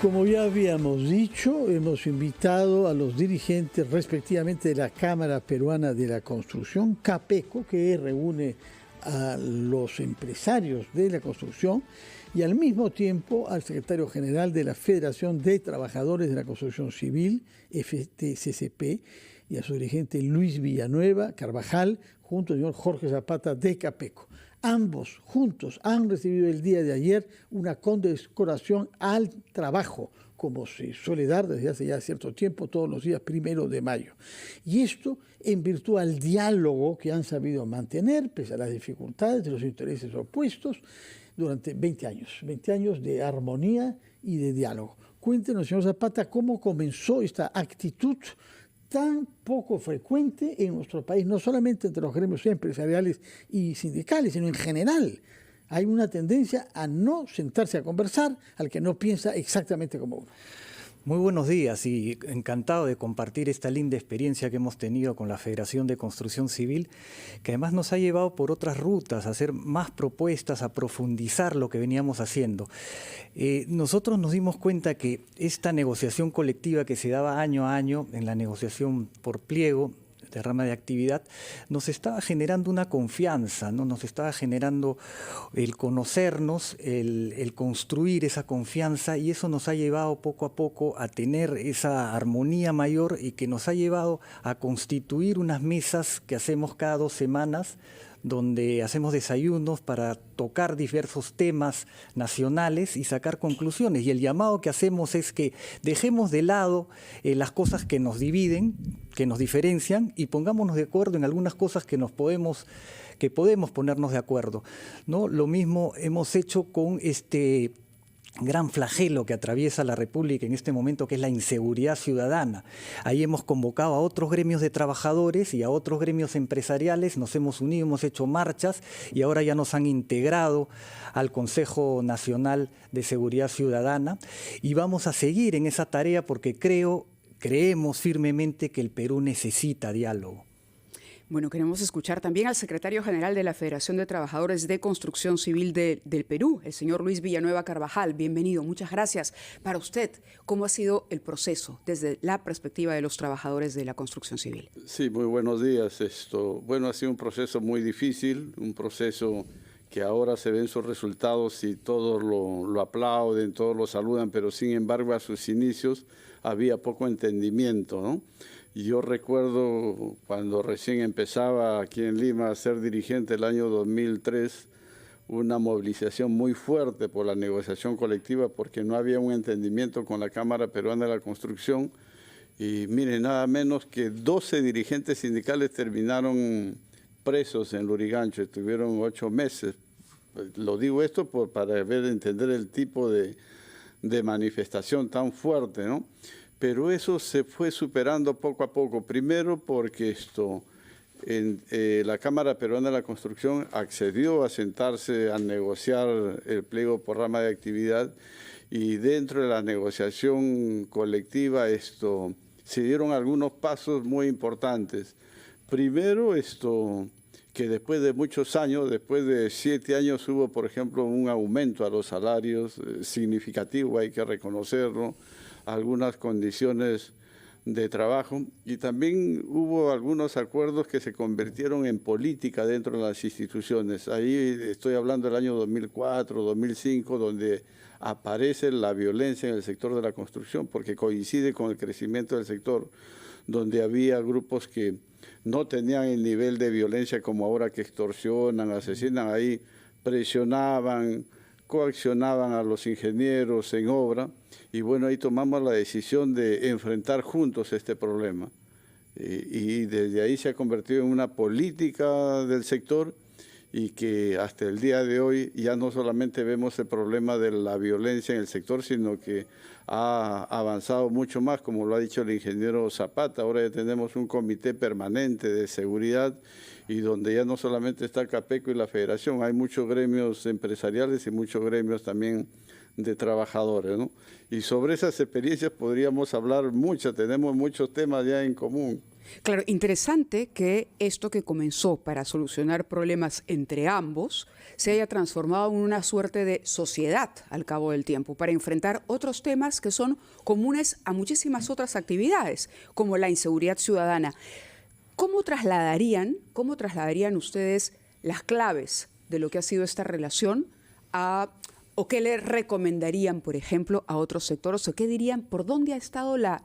Como ya habíamos dicho, hemos invitado a los dirigentes respectivamente de la Cámara Peruana de la Construcción, CAPECO, que reúne a los empresarios de la construcción, y al mismo tiempo al secretario general de la Federación de Trabajadores de la Construcción Civil, FTCCP, y a su dirigente Luis Villanueva Carvajal, junto al señor Jorge Zapata de CAPECO. Ambos juntos han recibido el día de ayer una condecoración al trabajo, como se suele dar desde hace ya cierto tiempo, todos los días 1 de mayo. Y esto en virtud al diálogo que han sabido mantener, pese a las dificultades de los intereses opuestos, durante 20 años de armonía y de diálogo. Cuéntenos, señor Zapata, cómo comenzó esta actitud tan poco frecuente en nuestro país, no solamente entre los gremios empresariales y sindicales, sino en general. Hay una tendencia a no sentarse a conversar al que no piensa exactamente como uno. Muy buenos días y encantado de compartir esta linda experiencia que hemos tenido con la Federación de Construcción Civil, que además nos ha llevado por otras rutas, a hacer más propuestas, a profundizar lo que veníamos haciendo. Nosotros nos dimos cuenta que esta negociación colectiva que se daba año a año en la negociación por pliego de rama de actividad, nos estaba generando una confianza, ¿no? Nos estaba generando el conocernos, el construir esa confianza, y eso nos ha llevado poco a poco a tener esa armonía mayor y que nos ha llevado a constituir unas mesas que hacemos cada 2 semanas, donde hacemos desayunos para tocar diversos temas nacionales y sacar conclusiones. Y el llamado que hacemos es que dejemos de lado las cosas que nos dividen, que nos diferencian, y pongámonos de acuerdo en algunas cosas que podemos ponernos de acuerdo, ¿no? Lo mismo hemos hecho con este gran flagelo que atraviesa la República en este momento, que es la inseguridad ciudadana. Ahí hemos convocado a otros gremios de trabajadores y a otros gremios empresariales, nos hemos unido, hemos hecho marchas y ahora ya nos han integrado al Consejo Nacional de Seguridad Ciudadana, y vamos a seguir en esa tarea porque creemos firmemente que el Perú necesita diálogo. Bueno, queremos escuchar también al secretario general de la Federación de Trabajadores de Construcción Civil del Perú, el señor Luis Villanueva Carvajal. Bienvenido, muchas gracias. Para usted, ¿cómo ha sido el proceso desde la perspectiva de los trabajadores de la construcción civil? Sí, muy buenos días. Bueno, ha sido un proceso muy difícil, un proceso que ahora se ven sus resultados y todos lo aplauden, todos lo saludan, pero sin embargo a sus inicios había poco entendimiento, ¿no? Y yo recuerdo cuando recién empezaba aquí en Lima a ser dirigente el año 2003, una movilización muy fuerte por la negociación colectiva porque no había un entendimiento con la Cámara Peruana de la Construcción. Y miren, nada menos que 12 dirigentes sindicales terminaron presos en Lurigancho, estuvieron 8 meses. Lo digo esto para entender el tipo de manifestación tan fuerte, ¿no? Pero eso se fue superando poco a poco. Primero porque la Cámara Peruana de la Construcción accedió a sentarse a negociar el pliego por rama de actividad, y dentro de la negociación colectiva se dieron algunos pasos muy importantes. Primero que después de muchos años, después de 7 años, hubo, por ejemplo, un aumento a los salarios significativo, hay que reconocerlo, algunas condiciones de trabajo, y también hubo algunos acuerdos que se convirtieron en política dentro de las instituciones. Ahí estoy hablando del año 2004, 2005, donde aparece la violencia en el sector de la construcción, porque coincide con el crecimiento del sector, donde había grupos que no tenían el nivel de violencia como ahora, que extorsionan, asesinan. Ahí presionaban, coaccionaban a los ingenieros en obra, y bueno, ahí tomamos la decisión de enfrentar juntos este problema. Y desde ahí se ha convertido en una política del sector, y que hasta el día de hoy ya no solamente vemos el problema de la violencia en el sector, sino que ha avanzado mucho más, como lo ha dicho el ingeniero Zapata. Ahora ya tenemos un comité permanente de seguridad, y donde ya no solamente está CAPECO y la Federación, hay muchos gremios empresariales y muchos gremios también de trabajadores, ¿no? Y sobre esas experiencias podríamos hablar mucho, tenemos muchos temas ya en común. Claro, interesante que esto que comenzó para solucionar problemas entre ambos se haya transformado en una suerte de sociedad al cabo del tiempo para enfrentar otros temas que son comunes a muchísimas otras actividades, como la inseguridad ciudadana. ¿Cómo trasladarían ustedes las claves de lo que ha sido esta relación o qué le recomendarían, por ejemplo, a otros sectores? ¿O qué dirían, por dónde ha estado la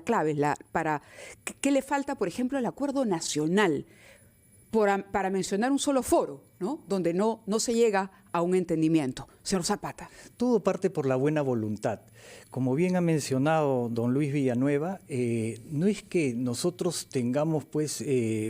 clave? ¿Qué le falta, por ejemplo, al acuerdo nacional? Para mencionar un solo foro, ¿no? Donde no se llega a un entendimiento. Señor Zapata. Todo parte por la buena voluntad. Como bien ha mencionado don Luis Villanueva, no es que nosotros tengamos pues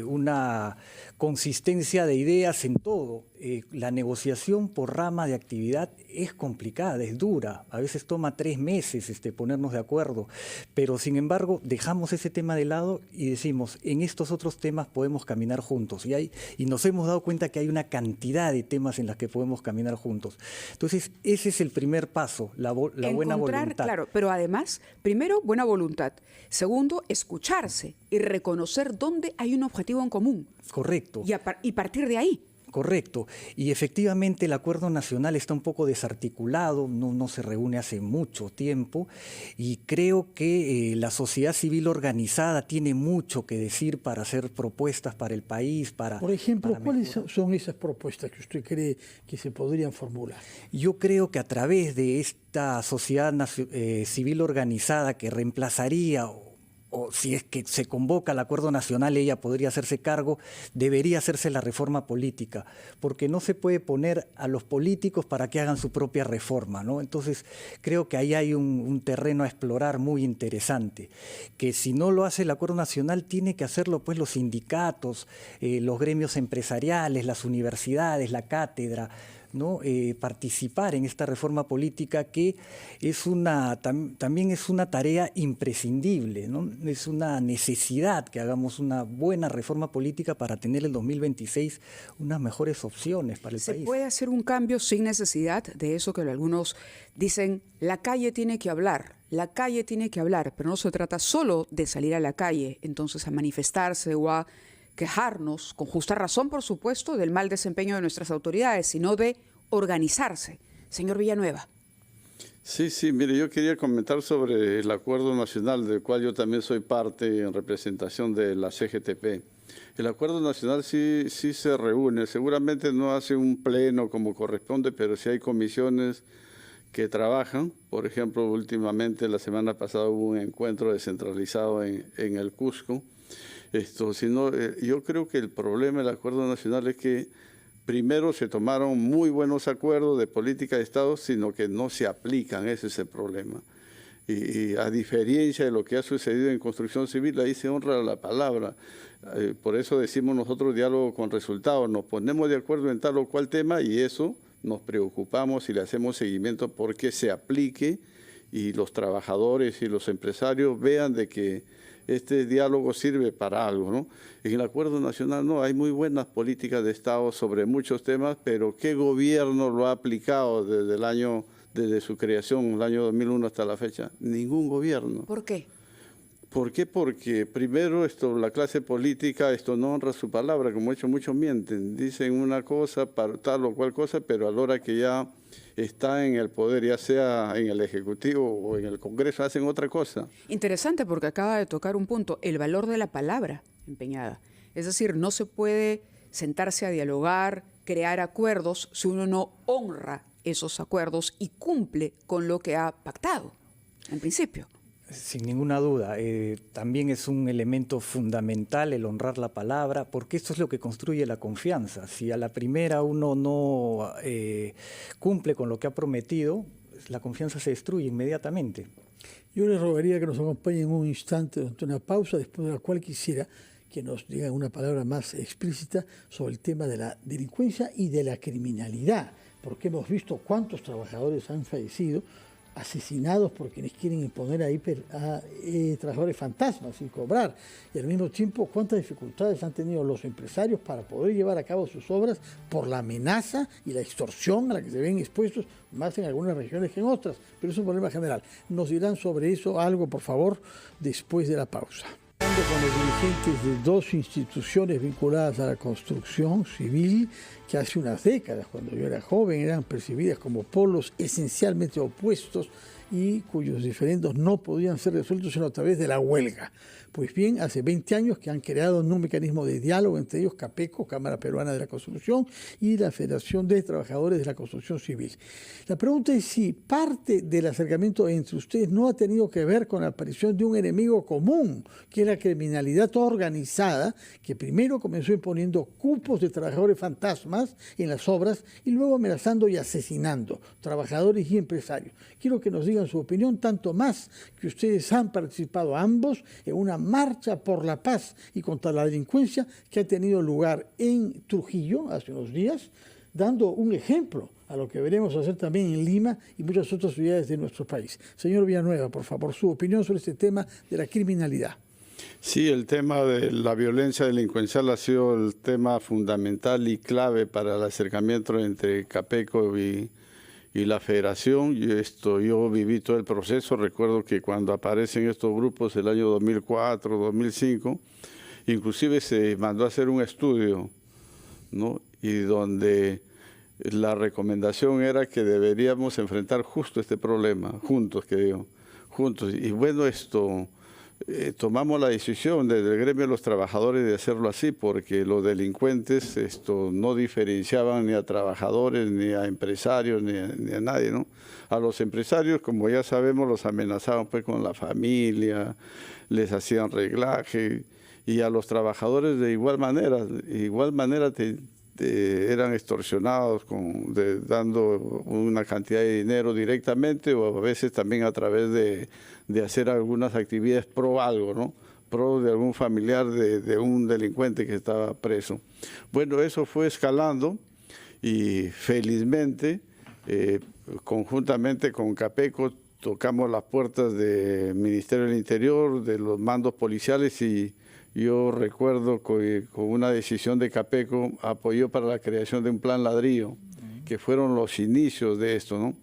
una consistencia de ideas en todo. La negociación por rama de actividad es complicada, es dura. A veces toma 3 meses ponernos de acuerdo. Pero sin embargo, dejamos ese tema de lado y decimos, en estos otros temas podemos caminar juntos. Y nos hemos dado cuenta que hay una cantidad de temas en los que podemos caminar juntos. Entonces, ese es el primer paso, la buena voluntad. Claro, pero además, primero, buena voluntad. Segundo, escucharse y reconocer dónde hay un objetivo en común. Correcto. Y partir de ahí. Correcto. Y efectivamente el acuerdo nacional está un poco desarticulado, no se reúne hace mucho tiempo y creo que la sociedad civil organizada tiene mucho que decir para hacer propuestas para el país. Por ejemplo, ¿cuáles son esas propuestas que usted cree que se podrían formular? Yo creo que a través de esta sociedad civil organizada que reemplazaría o si es que se convoca al acuerdo nacional, ella podría hacerse cargo, debería hacerse la reforma política, porque no se puede poner a los políticos para que hagan su propia reforma, ¿no? Entonces, creo que ahí hay un terreno a explorar muy interesante, que si no lo hace el acuerdo nacional, tiene que hacerlo pues los sindicatos, los gremios empresariales, las universidades, la cátedra, ¿no? Participar en esta reforma política que es también es una tarea imprescindible, ¿no? Es una necesidad que hagamos una buena reforma política para tener el 2026 unas mejores opciones para el país. ¿Se puede hacer un cambio sin necesidad de eso que algunos dicen, la calle tiene que hablar, pero no se trata solo de salir a la calle, entonces a manifestarse o a quejarnos, con justa razón, por supuesto, del mal desempeño de nuestras autoridades, sino de organizarse? Señor Villanueva. Sí, mire, yo quería comentar sobre el acuerdo nacional, del cual yo también soy parte en representación de la CGTP. El acuerdo nacional sí se reúne, seguramente no hace un pleno como corresponde, pero sí hay comisiones que trabajan. Por ejemplo, últimamente, la semana pasada hubo un encuentro descentralizado en el Cusco. Yo creo que el problema del acuerdo nacional es que primero se tomaron muy buenos acuerdos de política de Estado, sino que no se aplican, ese es el problema. Y a diferencia de lo que ha sucedido en construcción civil, ahí se honra la palabra. Por eso decimos nosotros diálogo con resultados, nos ponemos de acuerdo en tal o cual tema y eso nos preocupamos y le hacemos seguimiento porque se aplique y los trabajadores y los empresarios vean de que este diálogo sirve para algo, ¿no? En el acuerdo nacional no, hay muy buenas políticas de Estado sobre muchos temas, pero ¿qué gobierno lo ha aplicado desde su creación, el año 2001 hasta la fecha? Ningún gobierno. ¿Por qué? ¿Por qué? Porque primero la clase política no honra su palabra, como muchos mienten, dicen una cosa para tal o cual cosa, pero a la hora que ya está en el poder, ya sea en el Ejecutivo o en el Congreso, hacen otra cosa. Interesante porque acaba de tocar un punto, el valor de la palabra empeñada. Es decir, no se puede sentarse a dialogar, crear acuerdos si uno no honra esos acuerdos y cumple con lo que ha pactado, en principio. Sin ninguna duda, también es un elemento fundamental el honrar la palabra, porque esto es lo que construye la confianza. Si a la primera uno no cumple con lo que ha prometido, la confianza se destruye inmediatamente. Yo le rogaría que nos acompañen un instante durante una pausa, después de la cual quisiera que nos digan una palabra más explícita sobre el tema de la delincuencia y de la criminalidad, porque hemos visto cuántos trabajadores han fallecido asesinados por quienes quieren imponer a trabajadores fantasmas y cobrar. Y al mismo tiempo, cuántas dificultades han tenido los empresarios para poder llevar a cabo sus obras por la amenaza y la extorsión a la que se ven expuestos, más en algunas regiones que en otras. Pero es un problema general. Nos dirán sobre eso algo, por favor, después de la pausa. conversando con los dirigentes de dos instituciones vinculadas a la construcción civil que hace unas décadas, cuando yo era joven, eran percibidas como polos esencialmente opuestos y cuyos diferendos no podían ser resueltos sino a través de la huelga. Pues bien, hace 20 años que han creado un mecanismo de diálogo entre ellos, CAPECO, Cámara Peruana de la Construcción, y la Federación de Trabajadores de la Construcción Civil. La pregunta es si parte del acercamiento entre ustedes no ha tenido que ver con la aparición de un enemigo común, que es la criminalidad organizada, que primero comenzó imponiendo cupos de trabajadores fantasmas en las obras y luego amenazando y asesinando trabajadores y empresarios. Quiero que nos digan su opinión, tanto más que ustedes han participado ambos en una marcha por la paz y contra la delincuencia que ha tenido lugar en Trujillo hace unos días, dando un ejemplo a lo que veremos hacer también en Lima y muchas otras ciudades de nuestro país. Señor Villanueva, por favor, su opinión sobre este tema de la criminalidad. Sí, el tema de la violencia delincuencial ha sido el tema fundamental y clave para el acercamiento entre CAPECO y la Federación. Yo viví todo el proceso. Recuerdo que cuando aparecen estos grupos el año 2004, 2005, inclusive se mandó a hacer un estudio, ¿no? Y donde la recomendación era que deberíamos enfrentar justo este problema, juntos, juntos. Y bueno, tomamos la decisión desde el gremio de los trabajadores de hacerlo así, porque los delincuentes no diferenciaban ni a trabajadores, ni a empresarios, ni a nadie, ¿no? A los empresarios, como ya sabemos, los amenazaban pues con la familia, les hacían reglaje, y a los trabajadores de igual manera eran extorsionados dando una cantidad de dinero directamente o a veces también a través de hacer algunas actividades pro algo, ¿no? Pro de algún familiar de un delincuente que estaba preso. Bueno, eso fue escalando y felizmente, conjuntamente con CAPECO, tocamos las puertas del Ministerio del Interior, de los mandos policiales, y yo recuerdo que con una decisión de CAPECO apoyó para la creación de un plan ladrillo, que fueron los inicios de esto, ¿no?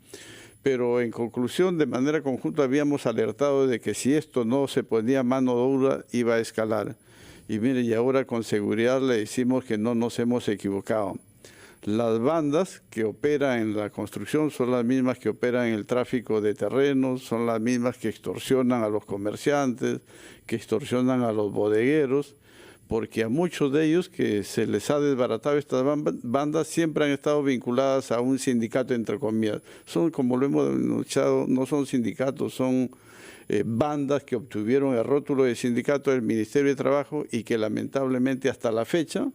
Pero en conclusión, de manera conjunta habíamos alertado de que si esto no se ponía mano dura, iba a escalar. Y mire, y ahora con seguridad le decimos que no nos hemos equivocado. Las bandas que operan en la construcción son las mismas que operan en el tráfico de terrenos, son las mismas que extorsionan a los comerciantes, que extorsionan a los bodegueros, porque a muchos de ellos que se les ha desbaratado estas bandas siempre han estado vinculadas a un sindicato, entre comillas. Son, como lo hemos denunciado, no son sindicatos, son bandas que obtuvieron el rótulo de sindicato del Ministerio de Trabajo y que lamentablemente hasta la fecha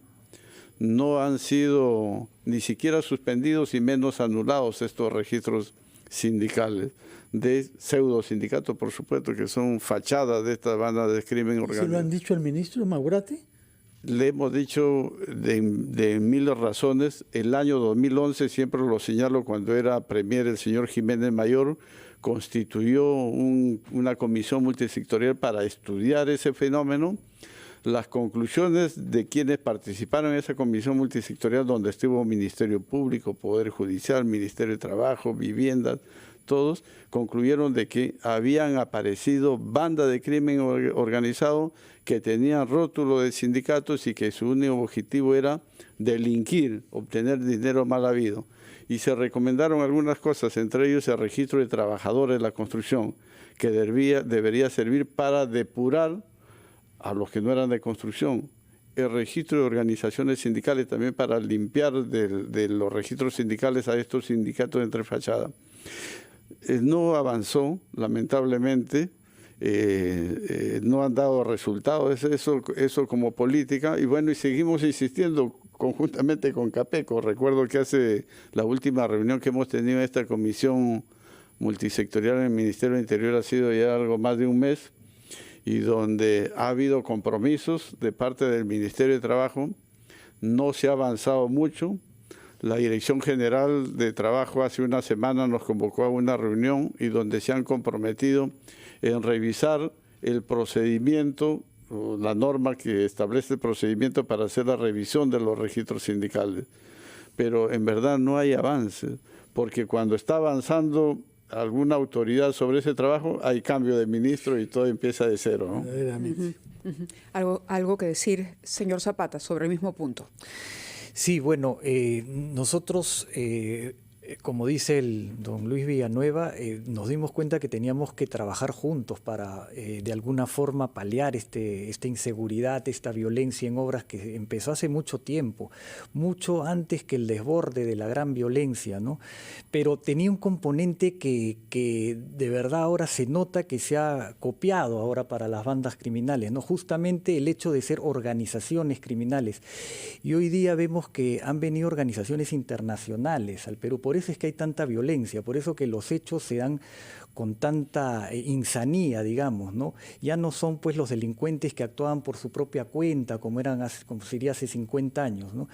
no han sido ni siquiera suspendidos y menos anulados estos registros sindicales, de pseudo sindicatos, por supuesto, que son fachadas de estas bandas de crimen organizado. ¿Se lo han dicho al ministro Maurate? Le hemos dicho de mil razones. El año 2011, siempre lo señalo, cuando era premier el señor Jiménez Mayor, constituyó una comisión multisectorial para estudiar ese fenómeno. Las conclusiones de quienes participaron en esa comisión multisectorial, donde estuvo Ministerio Público, Poder Judicial, Ministerio de Trabajo, Vivienda, todos concluyeron de que habían aparecido bandas de crimen organizado que tenían rótulo de sindicatos y que su único objetivo era delinquir, obtener dinero mal habido. Y se recomendaron algunas cosas, entre ellos el registro de trabajadores de la construcción, que debería servir para depurar a los que no eran de construcción, el registro de organizaciones sindicales también para limpiar de los registros sindicales a estos sindicatos de entre fachada. No avanzó, lamentablemente, no han dado resultados, eso como política, y bueno, y seguimos insistiendo conjuntamente con CAPECO. Recuerdo que hace la última reunión que hemos tenido en esta comisión multisectorial en el Ministerio del Interior ha sido ya algo más de un mes, y donde ha habido compromisos de parte del Ministerio de Trabajo. No se ha avanzado mucho. La Dirección General de Trabajo hace una semana nos convocó a una reunión y donde se han comprometido en revisar el procedimiento, la norma que establece el procedimiento para hacer la revisión de los registros sindicales. Pero en verdad no hay avance, porque cuando está avanzando alguna autoridad sobre ese trabajo, hay cambio de ministro y todo empieza de cero, ¿no? Verdaderamente. Algo que decir, señor Zapata, sobre el mismo punto. Sí, bueno, nosotros, como dice el don Luis Villanueva, nos dimos cuenta que teníamos que trabajar juntos para de alguna forma paliar esta inseguridad, esta violencia en obras que empezó hace mucho tiempo, mucho antes que el desborde de la gran violencia, ¿no? Pero tenía un componente que de verdad ahora se nota que se ha copiado ahora para las bandas criminales, ¿no? Justamente el hecho de ser organizaciones criminales. Y hoy día vemos que han venido organizaciones internacionales al Perú. Por eso es que hay tanta violencia, por eso que los hechos se dan con tanta insanía, digamos, ¿no? Ya no son pues los delincuentes que actuaban por su propia cuenta, como sería hace 50 años, ¿no?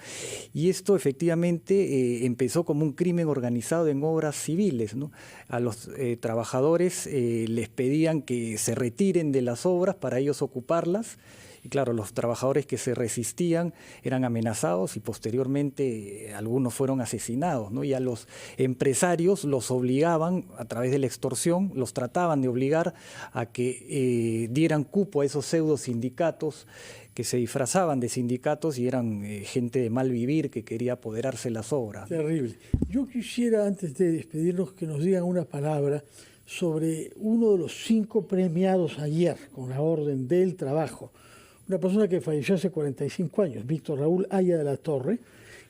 Y esto efectivamente empezó como un crimen organizado en obras civiles, ¿no? A los trabajadores les pedían que se retiren de las obras para ellos ocuparlas. Y claro, los trabajadores que se resistían eran amenazados y posteriormente algunos fueron asesinados, ¿no? Y a los empresarios los obligaban, a través de la extorsión, los trataban de obligar a que dieran cupo a esos pseudo sindicatos que se disfrazaban de sindicatos y eran gente de mal vivir que quería apoderarse de las obras. Terrible. Yo quisiera, antes de despedirnos, que nos digan una palabra sobre uno de los 5 premiados ayer con la Orden del Trabajo. Una persona que falleció hace 45 años, Víctor Raúl Haya de la Torre,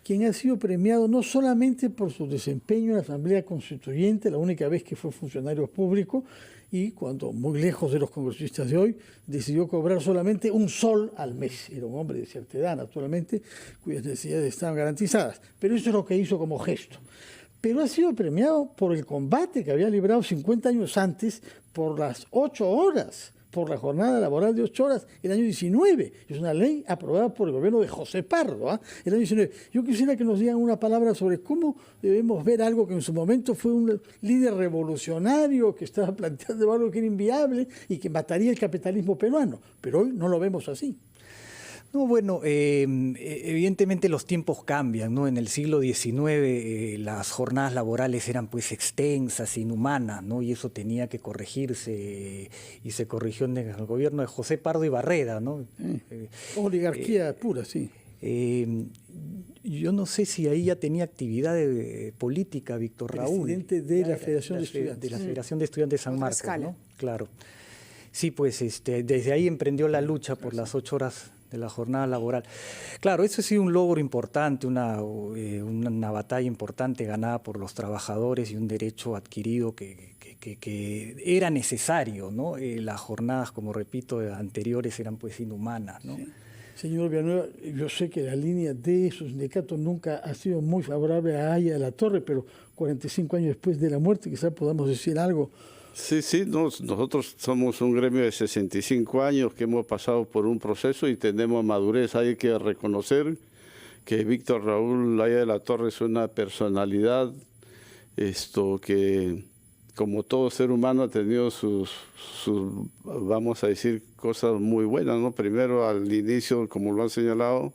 quien ha sido premiado no solamente por su desempeño en la Asamblea Constituyente, la única vez que fue funcionario público, y cuando, muy lejos de los congresistas de hoy, decidió cobrar solamente un sol al mes. Era un hombre de cierta edad, naturalmente, cuyas necesidades estaban garantizadas. Pero eso es lo que hizo como gesto. Pero ha sido premiado por el combate que había librado 50 años antes por las 8 horas, por la jornada laboral de 8 horas, el año 19. Es una ley aprobada por el gobierno de José Pardo, el año 19. Yo quisiera que nos digan una palabra sobre cómo debemos ver algo que en su momento fue un líder revolucionario que estaba planteando algo que era inviable y que mataría el capitalismo peruano, pero hoy no lo vemos así. No, bueno, evidentemente los tiempos cambian, ¿no? En el siglo XIX las jornadas laborales eran pues extensas, inhumanas, ¿no? Y eso tenía que corregirse y se corrigió en el gobierno de José Pardo y Barreda, ¿no? Oligarquía pura, sí. Yo no sé si ahí ya tenía actividad política Víctor Raúl. Presidente de la Federación de Estudiantes. De la Federación de Estudiantes de San Marcos, Escala. ¿no? Claro. Sí, pues desde ahí emprendió la lucha por las 8 horas de la jornada laboral. Claro, eso ha sido un logro importante, una batalla importante ganada por los trabajadores y un derecho adquirido que era necesario, ¿no? Las jornadas, como repito, anteriores eran pues inhumanas, ¿no? Sí. Señor Villanueva, yo sé que la línea de su sindicato nunca ha sido muy favorable a Haya de la Torre, pero 45 años después de la muerte quizás podamos decir algo. Sí, nosotros somos un gremio de 65 años que hemos pasado por un proceso y tenemos madurez. Hay que reconocer que Víctor Raúl Haya de la Torre es una personalidad que, como todo ser humano, ha tenido sus, vamos a decir, cosas muy buenas, ¿no? Primero, al inicio, como lo han señalado,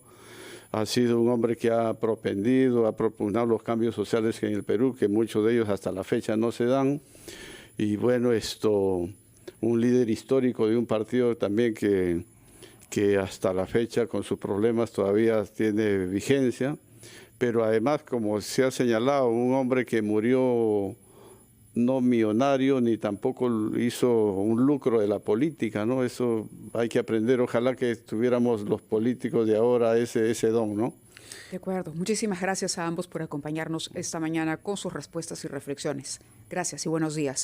ha sido un hombre que ha propendido, ha propugnado los cambios sociales que en el Perú, que muchos de ellos hasta la fecha no se dan. Y bueno, un líder histórico de un partido también que hasta la fecha con sus problemas todavía tiene vigencia, pero además, como se ha señalado, un hombre que murió no millonario ni tampoco hizo un lucro de la política, ¿no? Eso hay que aprender, ojalá que tuviéramos los políticos de ahora ese don, ¿no? De acuerdo. Muchísimas gracias a ambos por acompañarnos esta mañana con sus respuestas y reflexiones. Gracias y buenos días.